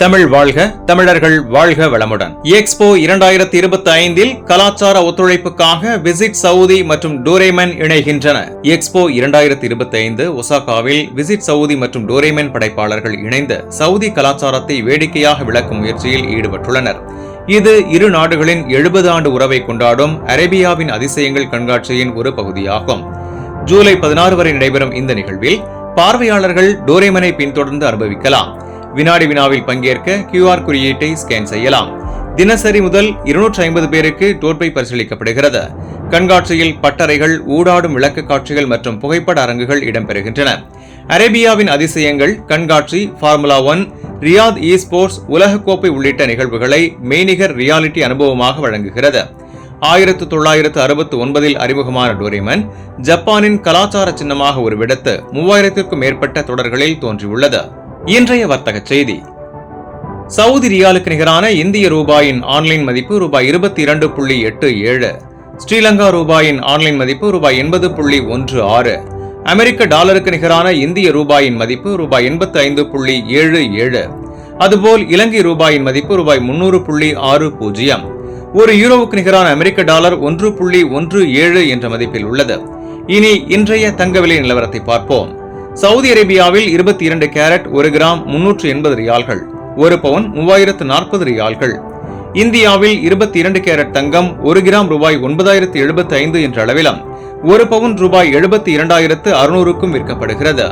தமிழ் வாழ்க, தமிழர்கள் வாழ்க வளமுடன். எக்ஸ்போ 2025 கலாச்சார ஒத்துழைப்புக்காக விசிட் சவுதி மற்றும் டோரேமன் இணைகின்றன. எக்ஸ்போ 2025 ஒசாகாவில் விசிட் சவுதி மற்றும் டோரேமன் படைப்பாளர்கள் இணைந்து சவுதி கலாச்சாரத்தை வேடிக்கையாக விளக்கும் முயற்சியில் ஈடுபட்டுள்ளனர். இது இரு நாடுகளின் 70 ஆண்டு உறவை கொண்டாடும் அரேபியாவின் அதிசயங்கள் கண்காட்சியின் ஒரு பகுதியாகும். ஜூலை 16 வரை நடைபெறும் இந்த நிகழ்வில் பார்வையாளர்கள் டோரேமனை பின்தொடர்ந்து அனுபவிக்கலாம். வினாடி வினாவில் பங்கேற்க QR குறியீட்டை ஸ்கேன் செய்யலாம். தினசரி முதல் 250 பேருக்கு டோர்பை பரிசீலிக்கப்படுகிறது. கண்காட்சியில் பட்டறைகள், ஊடாடும் விளக்கு காட்சிகள் மற்றும் புகைப்பட அரங்குகள் இடம்பெறுகின்றன. அரேபியாவின் அதிசயங்கள் கண்காட்சி ஃபார்முலா 1, ரியாத் ஸ்போர்ட்ஸ், உலகக்கோப்பை உள்ளிட்ட நிகழ்வுகளை மெய்நிகர் ரியாலிட்டி அனுபவமாக வழங்குகிறது. 1969 அறிமுகமான டோரேமன் ஜப்பானின் கலாச்சார சின்னமாக உருவெடுத்து 3000க்கும் மேற்பட்ட தொடர்களில் தோன்றியுள்ளது. இன்றைய வர்த்தக செய்தி. சவுதி ரியாலுக்கு நிகரான இந்திய ரூபாயின் ஆன்லைன் மதிப்பு ரூபாய் 22.87, ஸ்ரீலங்கா ரூபாயின் ஆன்லைன் மதிப்பு ரூபாய் 80.16, அமெரிக்க டாலருக்கு நிகரான இந்திய ரூபாயின் மதிப்பு ரூபாய் 85.77, அதுபோல் இலங்கை ரூபாயின் மதிப்பு ரூபாய் 300.60, ஒரு யூரோவுக்கு நிகரான அமெரிக்க டாலர் 1.17 என்ற மதிப்பில் உள்ளது. இனி இன்றைய தங்க விலை நிலவரத்தை பார்ப்போம். சவுதி அரேபியாவில் 22 கேரட் 1 கிராம் 380 ரியால்கள், 1 பவுன் 3040 ரியால்கள். இந்தியாவில் 22 கேரட் தங்கம் 1 கிராம் ரூபாய் 9075 என்ற அளவிலும் 1 பவுன் ரூபாய் 72,600க்கும் விற்கப்படுகிறது.